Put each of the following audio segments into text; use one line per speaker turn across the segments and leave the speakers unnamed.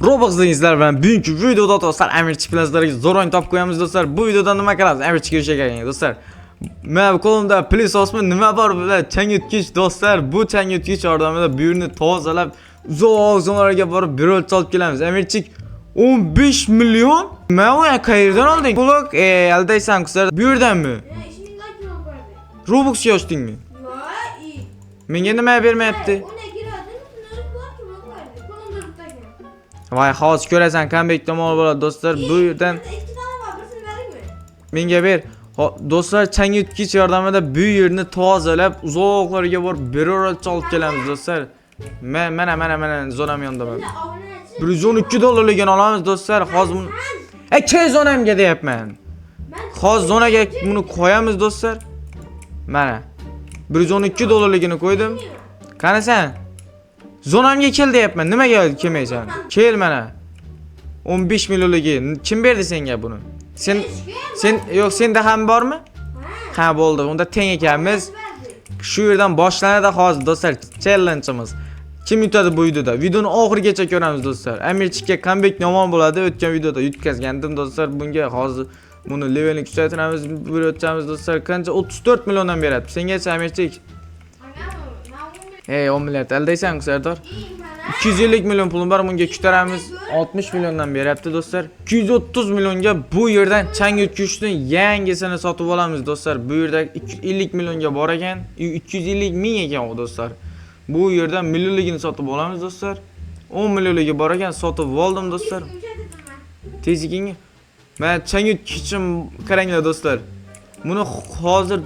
Roblox'da bilan bugungi videoda do'stlar Amirchik plazlariga zo'r o'yin topib qo'yamiz do'stlar. Bu videoda nima qilamiz? Amirchik kirishga kelgan do'stlar. Men qo'limda plisosmi nima bor bilan changyutgich do'stlar. Bu changyutgich yordamida bu yerni tozalab uzoq zonalarga borib bir o'lch olib kelamiz. Amirchik 15 million? Men u qayerdan olding? Blok aldaysan qizlar. Bu yerdanmi? Roblox'ga yoshdingmi? Menga nima bermayapti? Vay hozir ko'rasan comeback tomon bo'ladi do'stlar. Bu yerdan menga ber. Do'stlar changyutgich yordamida bu yerni tozalab uzoqlarga borib bir o'lch olib kelamiz do'stlar. Mana zonam yondaman. $112 olamiz do'stlar. Hozir buni key zonamga deyapman. Hozir zonaga buni qo'yamiz do'stlar. Mana $112 qo'ydim. Qanasan? Zonamga kel deyapman. Nimaga kelmaysan? Kel mana. 15 millionligi. Kim berdi senga buni? Sen yo'q, senda ham bormi? Ha, bo'ldi. Unda teng ekanmiz. Shu yerdan boshlanadi hozir do'stlar challenge'imiz. Kim yutadi bu videoda? Videoni oxirigacha ko'ramiz do'stlar. Amirchikka comeback yomon bo'ladi. O'tgan videoda yutqazgandim do'stlar. Bunga hozir buni levelni kuchaytiramiz, bir o'tamiz do'stlar. Qancha 34 milliondan beradi. Sengacha Amirchik? 10 milliard aldaysan Sardor. 250 million pulim bor, bunga kutaramiz. 60 milliondan beryapti do'stlar. 230 millionga bu yerdan changyutgichni yangisini sotib olamiz do'stlar. Bu yerda 250 millionga bor ekan, 250 ming ekan u do'stlar. Bu yerdan millionligini sotib olamiz do'stlar. 10 millionligi bor ekan, sotib oldim do'stlar. Tezikinga. Men changyutgichim qaranglar do'stlar. Buni hozir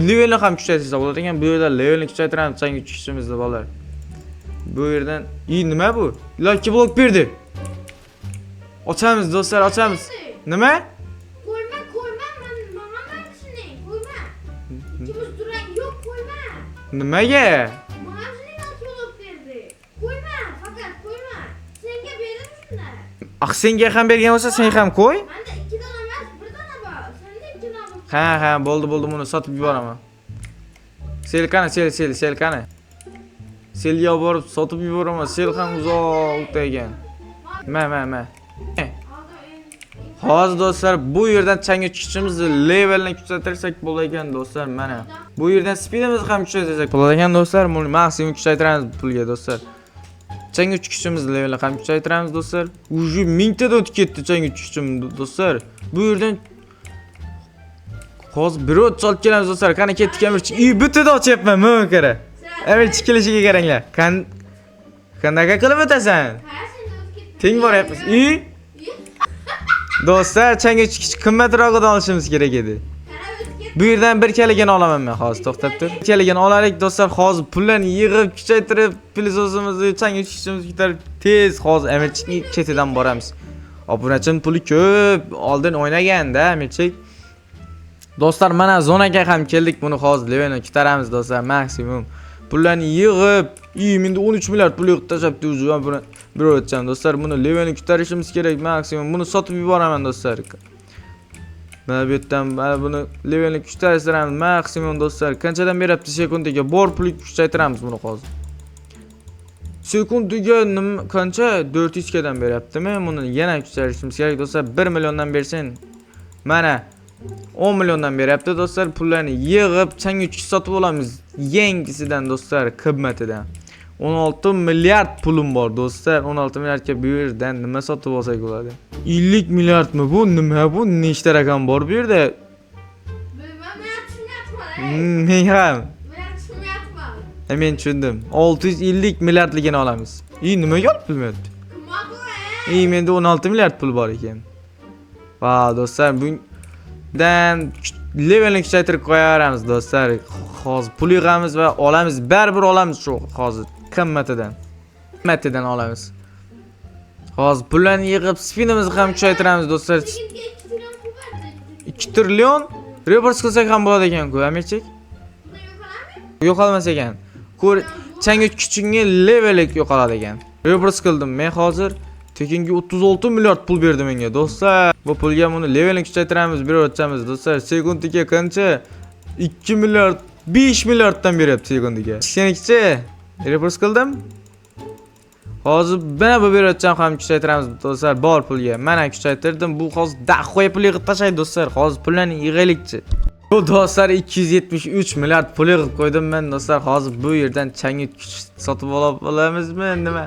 levelni ham kuchaytirsa bo'ladi ekan. Bu yerda levelni kuchaytiramiz changyutgichimizni bolalar. Bu yerdan nima bu? Lucky block berdi. Ochamiz do'stlar, ochamiz. Nima?
Qo'yma, menga shuni qo'yma. Ikimiz durang, yo'q qo'yma.
Nimaga?
Menga shuni lucky block berdi. Qo'yma, faqat qo'yma. Senga berdim shunda.
Senga ham bergan bo'lsa, sen ham qo'y.
Menda 2 dona emas, 1 dona bor. Senda 2 dona bor.
Ha, bo'ldi, buni sotib yuboraman. Selkani, selkani. Selga borib sotib yuboraman. Sel ham uzoqda ekan. Ma. Hozir do'stlar bu yerdan changyutgichimizni levelni kuchaytirsak bo'lar ekan do'stlar. Mana. Bu yerdan speedimizni ham kuchaytirsak bo'lar ekan do'stlar. Buni maksimum kuchaytiramiz pulga do'stlar. Changyutgichimizni levelni ham kuchaytiramiz do'stlar. Uji 1000 tadan o'tib ketdi changyutgichim do'stlar. Bu yerdan hozir bir o'ch olib kelamiz do'stlar. Qani ketdik Amirchik. Bitada ochyapman, men qara. Amirchik kelishiga qaranglar. Qanaqa qilib o'tasan? Teng boryapmiz. Do'stlar, changyutgich qimmatroqdan olishimiz kerak edi. Bu yerdan bir kaligini olaman men hozir, to'xtab tur. Bir kaligini olalik do'stlar, hozir pullarni yig'ib, kuchaytirib, plisosimizni, changyutgichimizni ko'tarib tez hozir Amirchikning ketidan boramiz. Obunachim puli ko'p, oldin o'ynaganda Amirchik. Do'stlar, mana zonaga ham keldik. Buni hozir levelni ko'taramiz do'stlar, maksimum. Pullarni yig'ib, menda 13 milliard pul yig'ib tashlabdi o'zi. Men buni bir o'tcham do'stlar. Buni levelni ko'tarishimiz kerak maksimum. Buni sotib yuboraman do'stlar. Mana bu yerdan buni levelni ko'tartiramiz maksimum do'stlar. Qanchadan beryapti sekundiga? Bor pulni kuchaytiramiz buni hozir. Sekundiga qancha? 400 gadan beryaptimi? Buni yana kuchaytirishimiz kerak do'stlar. 1 milliondan bersin. Mana 10 milliondan beryapti do'stlar. Pullarni yig'ib changyutgich sotib olamiz. Yangisidan do'stlar, qimmatidan. 16 milliard pulim bor do'stlar. 16 milliardga bu yerdan nima sotib olsak bo'ladi? 50 milliardmi bu? Nima bu? Nechta raqam bor bu yerda? Men ham. Men tushundim. 650 milliardligini olamiz. Nimaga olib bilmayapti? Menda 16 milliard pul bor ekan. Va do'stlar, bundan levelni kuchaytirib qo'yaramiz do'stlar. Hozir pul yig'amiz va olamiz. Baribir olamiz shu hozir qimmatidan olamiz. Hozir pullarni yig'ib spinimizni ham kuchaytiramiz do'stlar. 2 trillion reverse qilsak ham bo'ladi ekan-ku, Amirchik. Yo'qolmas ekan. Changyutgichingga levelik yo'qoladi ekan. Reverse qildim. Men hozir tekinga 36 milliard pul berdi menga do'stlar. Bu pulga buni levelni kuchaytiramiz, bir o'tchamiz do'stlar. Sekundiga qancha? 2 milliard, 5 milliarddan beryapti sekundiga. Senikichi? Reverse qildim. Hozir mana bu berayotgan ham kuchaytiramiz do'stlar, bor pulga. Mana kuchaytirdim. Bu hozir dahoya pul yig'ib tashlaydi do'stlar. Hozir pullarni yig'aylikchi. Bu do'stlar 273 milliard pul yig'ib qo'ydim men do'stlar. Hozir bu yerdan chang yutkich sotib olamizmi nima?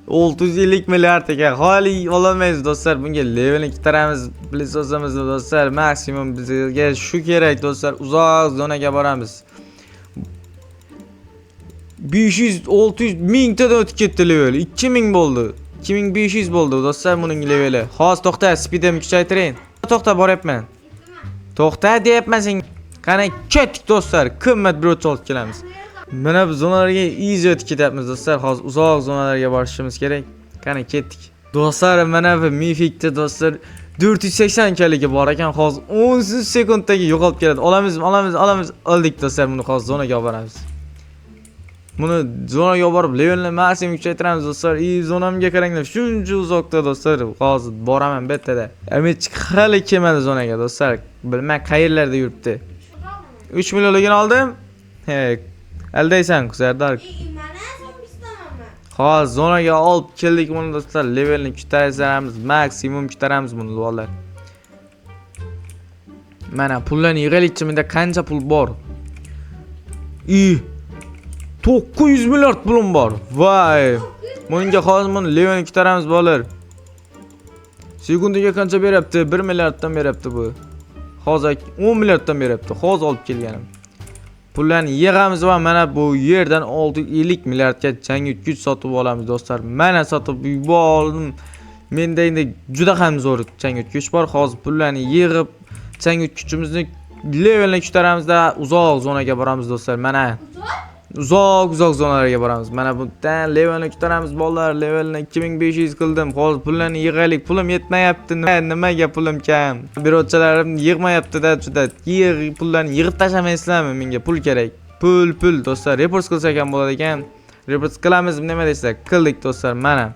650 milliard ekan. Hali ololmaymiz do'stlar. Bunga levelni ko'taramiz. Bilsangiz do'stlar, maksimum bizga shu kerak do'stlar. Uzoq zonaga boramiz. 500-600 mingtadan o'tib ketdi level. 2000 bo'ldi. 2500 bo'ldi do'stlar buning leveli. Hozir to'xta, speedimni kuchaytiring. To'xta, boryapman. To'xta deyapman sen. Qani ketdik do'stlar. Qimmat bir o'ch olib kelamiz. Mana biz zonalarga easy o'tib ketyapmiz do'stlar. Hozir uzoq zonalarga borishimiz kerak. Qani ketdik. Do'stlar, mana bu mifikda do'stlar 480 kaliga bor ekan. Hozir 10 sekunddagi yo'qolib keladi. Olamiz. Oldik do'stlar, buni hozir zonaga olib boramiz. Buni zonaga borib levelni maksimum kuchaytiramiz do'stlar. Zonamga qaranglar, shuncha uzoqda do'stlar. Hozir boraman bettada. Amechik hali kelmadi zonaga do'stlar. Bilmay qayerlarda yuribdi. 3 millionligini oldim. He, aldaysan Sardor. Hozir zonaga olib keldik buni do'stlar. Levelni ko'taramiz, maksimum ko'taramiz buni do'stlar. Mana pullarni yig'aylikchi, menda qancha pul bor? 900 milliard pulim bor. Voy. Bunga hozir buni levelni ko'taramiz bolalar. Sekundiga qancha beryapti? 1 milliarddan beryapti bu. Hozir 10 milliarddan beryapti. Hozir olib kelganim. Pullarni yig'amiz va mana bu yerdan 650 milliardga chang yutkich sotib olamiz do'stlar. Mana sotib yubordim. Menda endi juda ham zo'r chang yutkich bor. Hozir pullarni yig'ib chang yutkichimizni levelni ko'taramizda uzoq zonaga boramiz do'stlar. Mana uzoq zonalarga boramiz. Mana bundan levelni ko'taramiz bolalar. Levelni 2500 qildim. Hozir pullarni yig'aylik. Pulim yetmayapti. Nimaga pulim kam? Birorchalarim yig'mayapti-da juda. Pullarni yig'ib tashlamaysizlarmi? Menga pul kerak. Pul do'stlar. Report qilsak ham bo'ladi ekan. Report qilamizmi nima deysiz? Qildik do'stlar. Mana.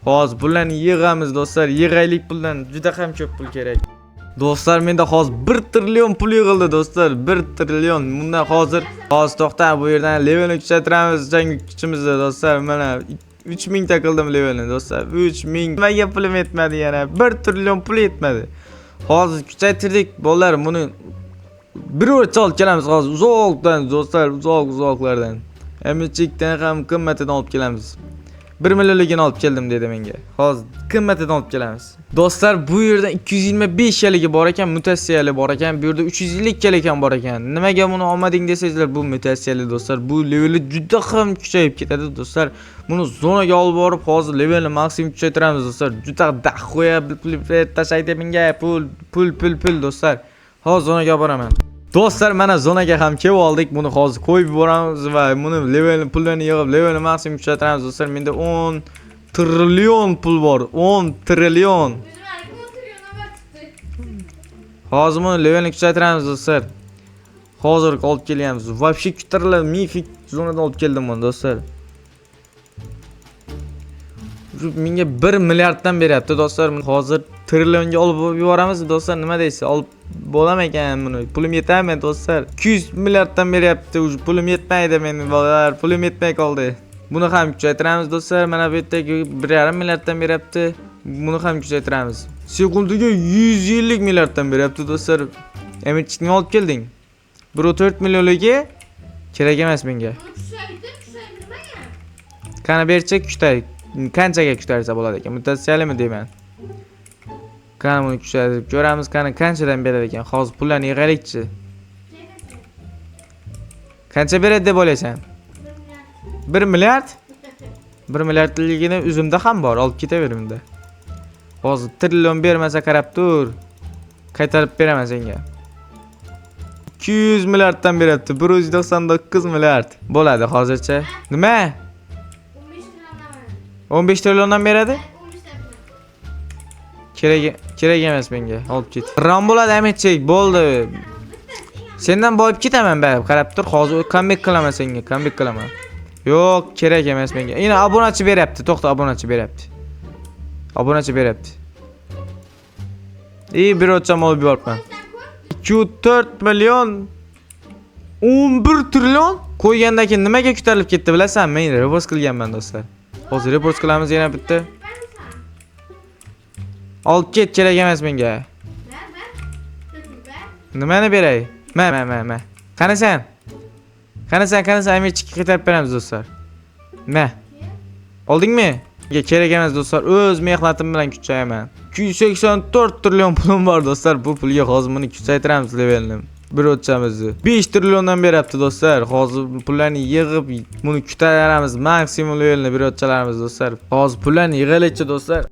Hozir pullarni yig'amiz do'stlar. Yig'aylik pullarni. Juda ham ko'p pul kerak. Do'stlar, menda hozir 1 trillion pul yig'ildi do'stlar. 1 trillion. Bundan hozir to'xta, bu yerdan levelni kuchaytiramiz chang kuchimizni do'stlar. Mana 3000 ta qildim levelni do'stlar. 3000. Nimaga pulim yetmadi yana? 1 trillion pul yetmadi. Hozir kuchaytirdik bolalar, buni bir o'ch olib kelamiz hozir uzoqdan do'stlar, uzoqlardan. Amechikdan ham qimmatidan olib kelamiz. 1 millionligini olib keldim dedi menga. Hozir qimmatidan olib kelamiz. Do'stlar, bu yerda 225 kaligi bor ekan, mutatsiyali bor ekan, bu yerda 350 kalik ham bor ekan. Nimaga buni olmading desangizlar, bu mutatsiyali do'stlar. Bu leveli juda ham kuchayib ketadi do'stlar. Buni zonaga olib borib, hozir levelni maksimum kuchaytiramiz do'stlar. Juda dahoya pul tashlaydi menga, pul do'stlar. Hozir zonaga boraman. Do'stlar, mana zonaga ham kelib oldik. Buni hozir qo'yib yuboramiz va buni levelni pullarni yig'ib, levelni maksimum kuchaytiramiz do'stlar. Menda 10 trillion pul bor. 10 trillion. Hozir buni levelni kuchaytiramiz do'stlar. Hozir olib kelyapmiz. Вообще ko'tariladi. Mifik zonadan olib keldim buni do'stlar. Menga 1 milliarddan beryapti do'stlar. Hozir trillionga olib yuboramiz do'stlar. Nima deysiz? Olib bo'laman ekan buni. Pulim yetmaydi do'stlar. 200 milliarddan beryapti. Pulim yetmaydi mening bolalar. Pulim yetmay qoldi. Buni ham kuchaytiramiz do'stlar. Mana bu yerdagi 1,5 milliarddan beryapti. Buni ham kuchaytiramiz. Sekundiga 150 milliarddan beryapti do'stlar. Amechikni olib kelding. 1.4 millionligi kerak emas menga. Qani berchak kuchaylik. Qanchaga kuchaytirsa bo'ladi ekan? Mutatsiyalimi deyman. Qani buni kuchaytirib ko'ramiz. Qani qanchadan beradi ekan? Hozir pullarni yig'aylikchi. Qancha beradi deb o'ylaysan? 1 milliard? 1 milliardligini o'zimda ham bor. Olib ketaverimda. Hozir trillion bermasa qarab tur. Qaytarib beraman senga. 200 milliarddan beryapti. 199 milliard. Bo'ladi hozircha. Nima? 15 trilliondan beradi? Kerak emas menga. Olib ket. Ram bo'ladi Amechik, bo'ldi. Sendan boyib ketaman baribir. Qarab tur, hozir comeback qilaman senga, comeback qilaman. Yo'q, kerak emas menga. Yana obunachi beryapti. To'xta, obunachi beryapti. Obunachi beryapti. Bir o'cham olib yuboribman. 2-4 million 11 trillion qo'ygandan keyin nimaga ko'tarilib ketdi bilasanmi? Men reverse qilganman do'stlar. Hozir report qilamiz yana bitta.
Bermisan?
Olib ket, kerak emas menga.
Ber.
Nimani beray? Ma. Qani sen? Amirchikka qaytarib beramiz do'stlar. Ma. Oldingmi? Menga kerak emas do'stlar. O'z mehnatim bilan kuchayaman. 284 trillion pulim bor do'stlar. Bu pulga hozir buni kuchaytiramiz levelni. Bir o'tchamizni 5 trilliondan beryapti do'stlar. Hozir pullarni yig'ib buni kutaveramiz. Maksimum levelni bir o'tchalarimiz do'stlar. Hozir pullarni yig'aylikchi do'stlar.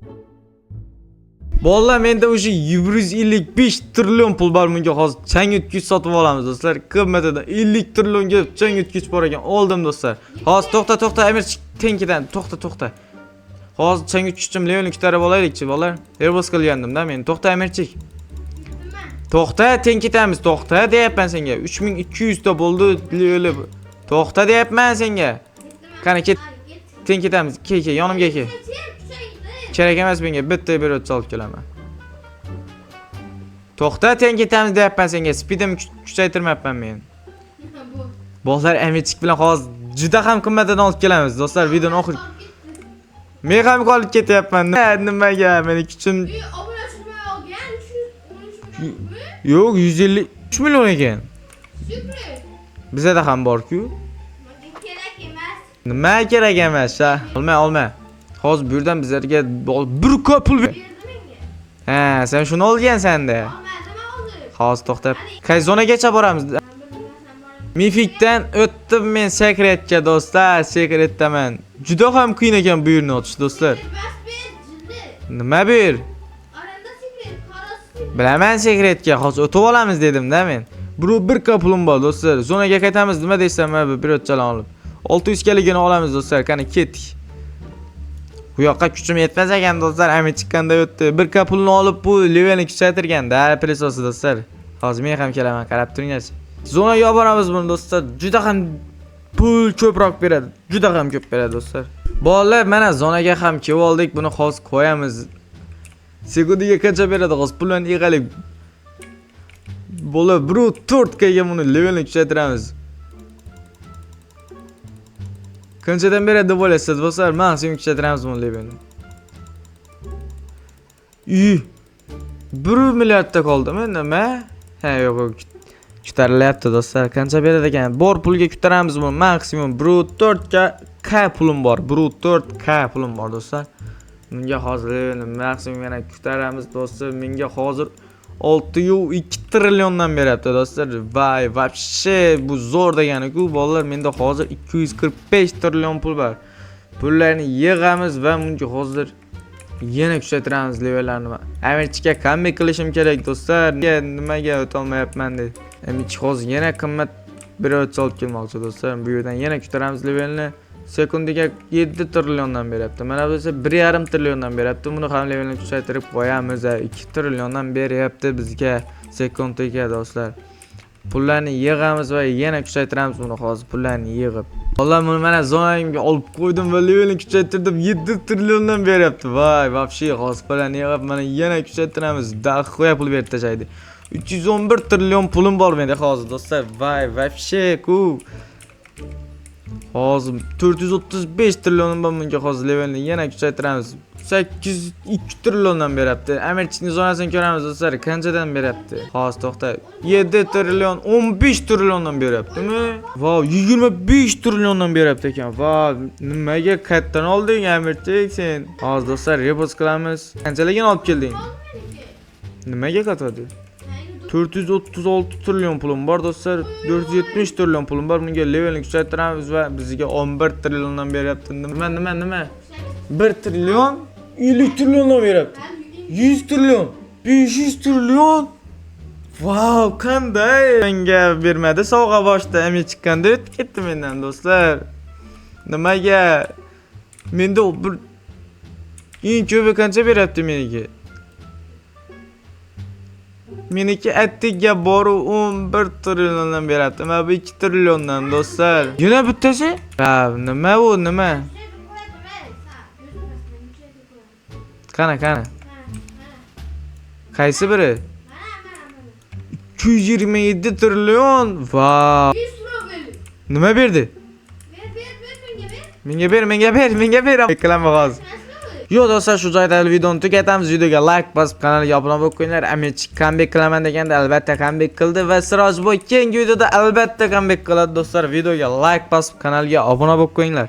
Bolalar, menda o'sha 155 trillion pul bor. Menga hozir chang yutkich sotib olamiz do'stlar. Qimmatida 50 trillionga chang yutkich bor ekan. Oldim do'stlar. Hozir to'xta, Amirchik tenkidan to'xta. Hozir chang yutkichim levelni ko'tarib olaylikchi bolalar. Airbus qilgandim-da men. To'xta Amirchik. To'xta, tenkitamiz. To'xta deyapman senga. 3200 ta bo'ldi leveli. To'xta deyapman senga. Qani ket. Tenkitamiz. Ke, yonimga ke. Kerak emas menga, bitta bir o'tcha olib kelaman. To'xta, tenkitamiz deyapman senga. Speedim kuchaytirmayapman men. Bolalar, Amirchik bilan hozir juda ham qimmatdan olib kelamiz do'stlar. Videoni oxir. Men ham qolib ketyapman. Nimaga? Meni kuchim yo'q, 153 million ekan. Bizda ham bor-ku.
Kerak emas.
Nima kerak emas? Olma. Hozir bu yerdan bizlarga bir ko'p pul ber. Ha, sen shuni olgansan-da. Hozir to'xtab. Qay zonagacha boramiz? Mifikdan o'tdim men sekretga do'stlar, sekretdaman. Juda ham qiyin ekan bu yerni ochish do'stlar. Nima ber? Bilaman sekretga, hozir o'tib olamiz dedim-da men. Bir pulim bor do'stlar. Zonaga qaytamiz, nima deysam, bir o'tchalan olib. 600 kaligini olamiz do'stlar, qani ketdik. Bu yoqqa kuchim yetmas ekan do'stlar, Amir chiqqanda o'tdi. Bir pulni olib bu levelni kuchaytirganda, presosi do'stlar. Hozir men ham kelaman, qarab turinglar. Zonaga olib boramiz buni do'stlar. Juda ham pul ko'proq beradi. Juda ham ko'p beradi do'stlar. Bolalar, mana zonaga ham kelib oldik. Buni hozir qo'yamiz. Sekundiga qancha beradi hozir pullarni yig'alik. Bola 4K ga buni levelni kuchaytiramiz. Qanchadan beradi deb o'ylaysiz do'stlar? Maksimum kuchaytiramiz buni levelni. 1 milliardda qoldimi? Nima? Ha, yo'q. Ko'tarilyapti do'stlar. Qancha beradi ekan? Bor pulga ko'taramiz buni. Maksimum 4K pulim bor. 4K pulim bor do'stlar. Menga hozir maksimum yana ko'taramiz do'stlar. Menga hozir 6.2 trilliondan beryapti do'stlar. Vay, вообще bu zo'r degani-ku bolalar. Menda hozir 245 trillion pul bor. Pullarni yig'amiz va menga hozir yana kuchaytiramiz levellarni. Amirchikka comeback qilishim kerak do'stlar. Nimaga o'ta olmayapman dedi. Amirchik hozir yana qimmat bir o'tcha olib kelmoqchi do'stlar. Bu yerdan yana ko'taramiz levelni. Sekundiga 7 trilliondan beryapti. Mana bu esa 1.5 trilliondan beryapti. Buni ham levelni kuchaytirib qo'yamiz. 2 trilliondan beryapti bizga sekundiga do'stlar. Pullarni yig'amiz va yana kuchaytiramiz buni hozir pullarni yig'ib. Vallahi buni mana zonamga olib qo'ydim va levelni kuchaytirdim. 7 trilliondan beryapti. Voy, вообще hozir pullarni yig'ib mana yana kuchaytiramiz. Dahoya pul berib tashlaydi. 311 trillion pulim bor menda hozir do'stlar. Voy, вообще ku. Hozir 435 trillion bor menga hozir levelni yana kuchaytiramiz. 802 trilliondan beryapti. Amirchikning zonasini ko'ramiz do'stlar. Qanchadan beryapti? Hozir to'xta. 7 trillion, 15 trilliondan beryaptimi? Vau, 25 trilliondan beryapti ekan. Vau, nimaga qayerdan olding Amirchik sen? Hozir do'stlar repos qilamiz. Qanchaligini olib kelding? Nimaga qatadi? 436 trillion pulim bor do'stlar. 470 trillion pulim bor. Bunga levelni kuchaytiramiz va bizga 11 trilliondan beryapti. Nima? 1 trillion 50 trilliondan beryapti. 100 trillion, 500 trillion. Wow, qanday? Menga bermadi sovg'a boshda. Emi chiqqanda o'tib ketdi mendan do'stlar. Nimaga? Menda bir eng ko'pi qancha beryapti menga? Meniki attiga boru 11 trilliondan beryapti. Mana bu 2 trilliondan do'stlar. Yana bittasi? Ha, nima bu? Nima? Qana. Qaysi biri? 227 trillion. Vau.
Wow.
Nima berdi?
Ber menga ber.
Menga ber. Ikkilanma hozir. Yo'q do'stlar, shu joyda videoni tugatamiz. Videoga like bosib, kanalga obuna bo'lib qo'yinglar. Amirchi comeback qilaman deganda albatta comeback qildi va Sirojboy keyingi videoda albatta comeback qiladi do'stlar. Videoga like bosib, kanalga obuna bo'lib qo'yinglar.